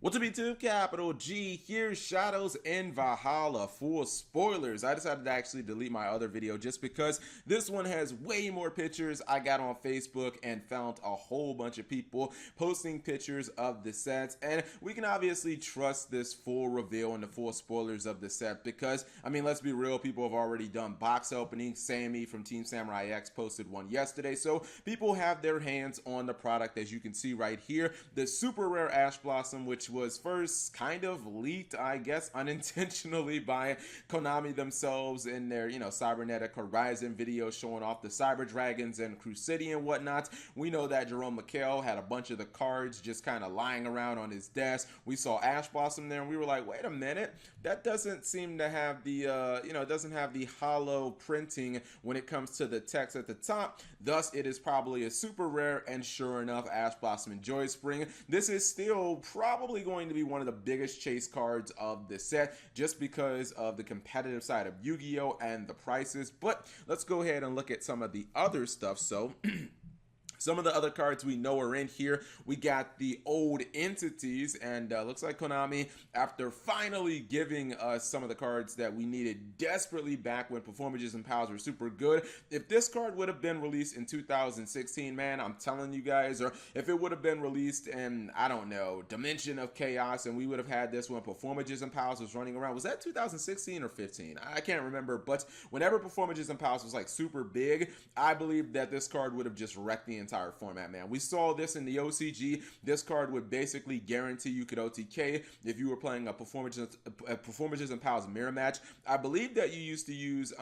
What's up YouTube? Capital G here, Shaddolls in Valhalla. Full spoilers. I decided to actually delete my other video just because this one has way more pictures. I got on Facebook and found a whole bunch of people posting pictures of the sets, and we can obviously trust this full reveal and the full spoilers of the set because, I mean, let's be real, people have already done box openings. Sammy from Team Samurai X posted one yesterday, so people have their hands on the product. As you can see right here, the super rare Ash Blossom, which was first kind of leaked, I guess, unintentionally by Konami themselves in their, Cybernetic Horizon video showing off the Cyber Dragons and Crusadia and whatnot. We know that Jerome McHale had a bunch of the cards just kind of lying around on his desk. We saw Ash Blossom there and we were like, wait a minute, that doesn't seem to have the, it doesn't have the hollow printing when it comes to the text at the top. Thus, it is probably a super rare, and sure enough, Ash Blossom and Joy Spring. This is still probably going to be one of the biggest chase cards of the set just because of the competitive side of Yu-Gi-Oh! And the prices. But let's go ahead and look at some of the other stuff. So some of the other cards we know are in here. We got the old entities, and looks like Konami, after finally giving us some of the cards that we needed desperately back when Performages and Pals were super good. If this card would have been released in 2016, man, I'm telling you guys, or if it would have been released in, I don't know, Dimension of Chaos, and we would have had this when Performages and Pals was running around. Was that 2016 or 15? I can't remember, but whenever Performages and Pals was like super big, I believe that this card would have just wrecked the entire format, man. We saw this in the OCG. This card would basically guarantee you could OTK if you were playing a Performages and Pals mirror match. I believe that you used to use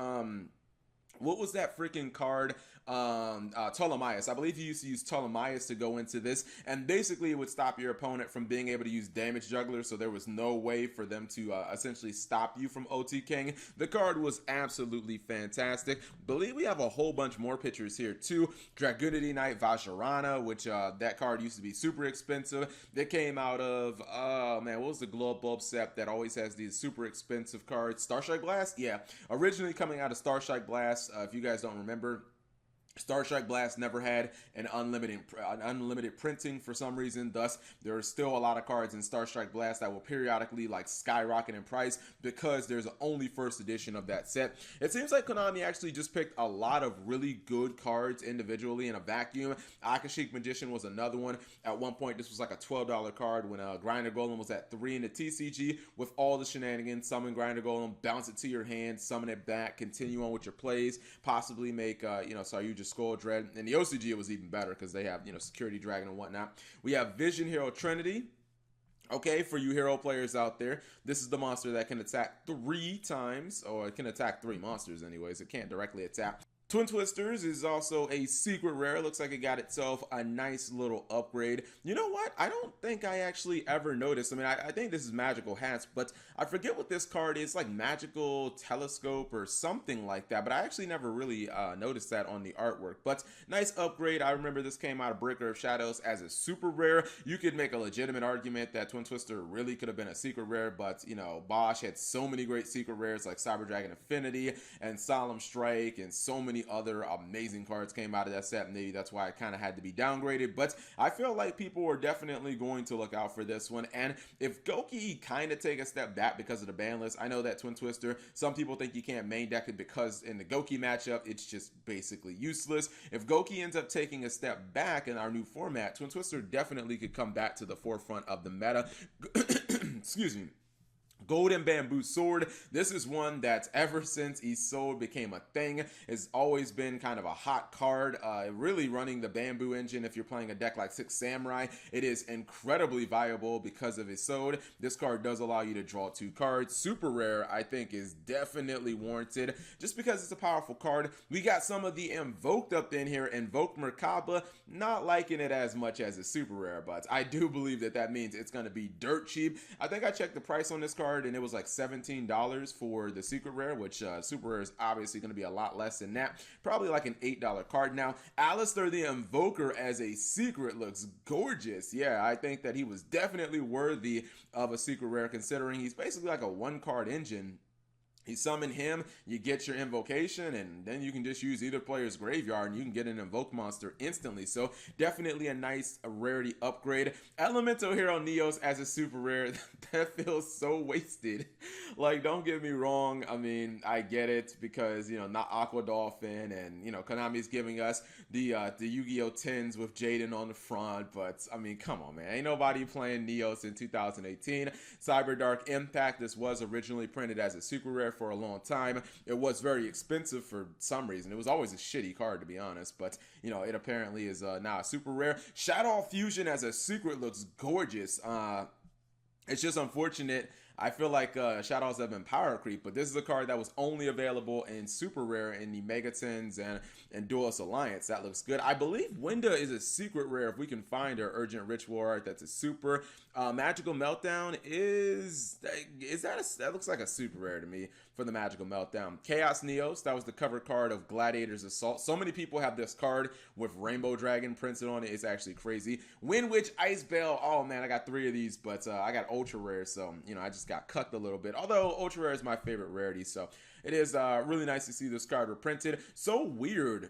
what was that freaking card? Ptolemaeus. I believe you used to use Ptolemaeus to go into this, and basically it would stop your opponent from being able to use damage jugglers, so there was no way for them to essentially stop you from OTKing. The card was absolutely fantastic. Believe we have a whole bunch more pictures here too. Dragunity Knight Vajrayana, which that card used to be super expensive. It came out of, oh man, what was the Glow Bulb set that always has these super expensive cards? Starstrike Blast? Yeah, originally coming out of Starstrike Blast. If you guys don't remember, Starstrike Blast never had an unlimited printing for some reason. Thus, there are still a lot of cards in Starstrike Blast that will periodically like skyrocket in price because there's only first edition of that set. It seems like Konami actually just picked a lot of really good cards individually in a vacuum. Akashic Magician was another one. At one point, this was like a $12 card when Grinder Golem was at 3 in the TCG with all the shenanigans. Summon Grinder Golem, bounce it to your hand, summon it back, continue on with your plays, possibly make, Saryuja Skull Dread. In the OCG, it was even better because they have, Security Dragon and whatnot. We have Vision Hero Trinity. Okay, for you hero players out there, this is the monster that can attack 3 times, or it can attack 3 monsters anyways. It can't directly attack. Twin Twisters is also a secret rare. Looks like it got itself a nice little upgrade. You know what? I don't think I actually ever noticed. I mean, I think this is Magical Hats, but I forget what this card is. Like Magical Telescope or something like that. But I actually never really noticed that on the artwork. But nice upgrade. I remember this came out of Breaker of Shadows as a super rare. You could make a legitimate argument that Twin Twister really could have been a secret rare, but Bosch had so many great secret rares like Cyber Dragon Affinity and Solemn Strike, and so many other amazing cards came out of that set. Maybe that's why it kind of had to be downgraded, but I feel like people are definitely going to look out for this one. And if Goki kind of take a step back because of the ban list, I know that Twin Twister, some people think you can't main deck it because in the Goki matchup it's just basically useless. If Goki ends up taking a step back in our new format, Twin Twister definitely could come back to the forefront of the meta. Excuse me. Golden Bamboo Sword. This is one that's ever since Isolde became a thing has always been kind of a hot card. Really running the Bamboo engine if you're playing a deck like Six Samurai. It is incredibly viable because of Isolde. This card does allow you to draw 2 cards. Super rare, I think, is definitely warranted just because it's a powerful card. We got some of the Invoked up in here. Invoked Mechaba, not liking it as much as a super rare, but I do believe that means it's going to be dirt cheap. I think I checked the price on this card and it was like $17 for the secret rare, which super rare is obviously going to be a lot less than that. Probably like an $8 card. Now, Alistair the Invoker as a secret looks gorgeous. Yeah, I think that he was definitely worthy of a secret rare considering he's basically like a 1-card engine You summon him, you get your invocation, and then you can just use either player's graveyard and you can get an invoke monster instantly. So definitely a nice rarity upgrade. Elemental Hero Neos as a super rare, that feels so wasted. Like, don't get me wrong, I mean, I get it because, you know, not Aqua Dolphin, and, you know, Konami's giving us the Yu-Gi-Oh! 10s with Jaden on the front, but, I mean, come on, man. Ain't nobody playing Neos in 2018. Cyber Dark Impact, this was originally printed as a super rare for a long time. It was very expensive for some reason. It was always a shitty card, to be honest, but, you know, it apparently is now a super rare. Shaddoll Fusion as a secret looks gorgeous. It's just unfortunate. I feel like Shaddolls have been power creep, but this is a card that was only available in super rare in the Megatons and Duelist Alliance. That looks good. I believe Winda is a secret rare if we can find her. Urgent Ritual Art, that's a super. Magical Meltdown that looks like a super rare to me for the Magical Meltdown. Chaos Neos, that was the cover card of Gladiator's Assault. So many people have this card with Rainbow Dragon printed on it. It's actually crazy. Wind Witch Ice Bell. Oh man, I got 3 of these, but I got ultra rare, so you know I just got cut a little bit. Although ultra rare is my favorite rarity, so it is really nice to see this card reprinted. So weird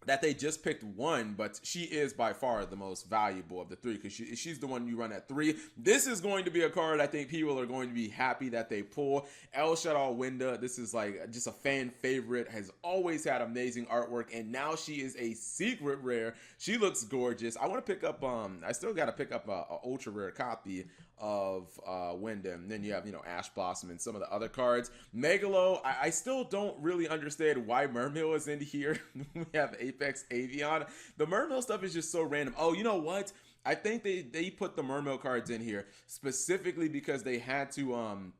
that they just picked one, but she is by far the most valuable of the 3 because she's the one you run at 3. This is going to be a card I think people are going to be happy that they pull. El Shaddoll Winda, this is like just a fan favorite, has always had amazing artwork, and now she is a secret rare. She looks gorgeous. I want to pick up, I still got to pick up a ultra rare copy of Winda, and then you have, you know, Ash Blossom and some of the other cards. Megalo, I still don't really understand why Mermill is in here. We have Apex Avion. The Mermill stuff is just so random. Oh, you know what? I think they put the Mermill cards in here specifically because they had to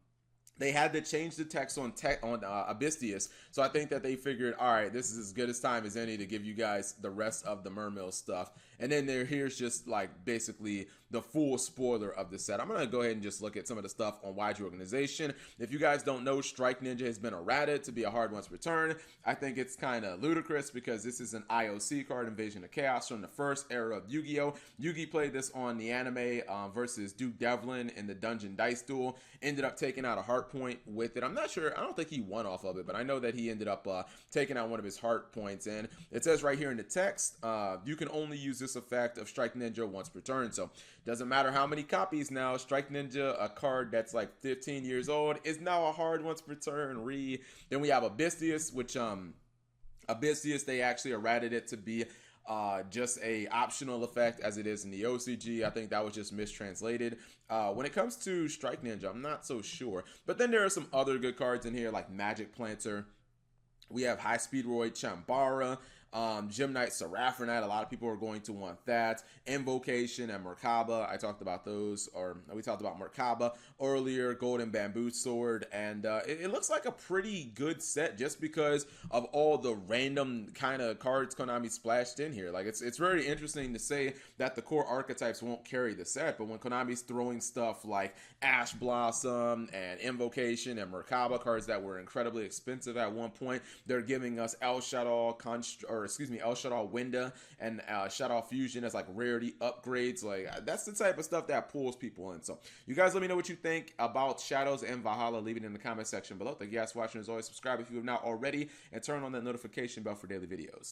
change the text on Abystius. So I think that they figured, all right, this is as good as time as any to give you guys the rest of the Mermill stuff. And then here's just like basically the full spoiler of the set. I'm going to go ahead and just look at some of the stuff on YG Organization. If you guys don't know, Strike Ninja has been errated to be a hard once return. I think it's kind of ludicrous because this is an IOC card, Invasion of Chaos, from the first era of Yu-Gi-Oh! Yugi played this on the anime versus Duke Devlin in the Dungeon Dice Duel. Ended up taking out a heart point with it. I'm not sure. I don't think he won off of it, but I know that he ended up taking out one of his heart points. And it says right here in the text, you can only use this effect of Strike Ninja once per turn. So doesn't matter how many copies now. Strike Ninja, a card that's like 15 years old, is now a hard once per turn. Then we have Abystius, which Abystius, they actually errated it to be just a optional effect as it is in the OCG. I think that was just mistranslated. When it comes to Strike Ninja, I'm not so sure. But then there are some other good cards in here like Magic Planter. We have High Speed Roy Chambara, Gem Knight Seraphonite. A lot of people are going to want that. Invocation and Mechaba. I talked about those, or we talked about Mechaba earlier. Golden Bamboo Sword, and it looks like a pretty good set just because of all the random kind of cards Konami splashed in here. Like it's very interesting to say that the core archetypes won't carry the set, but when Konami's throwing stuff like Ash Blossom and Invocation and Mechaba, cards that were incredibly expensive at one point, they're giving us El Shaddoll El Shaddoll Winda and Shaddoll Fusion as like rarity upgrades. Like that's the type of stuff that pulls people in. So you guys let me know what you think about Shaddolls and Valhalla. Leave it in the comment section below. Thank you guys for watching. As always, subscribe if you have not already, and turn on that notification bell for daily videos.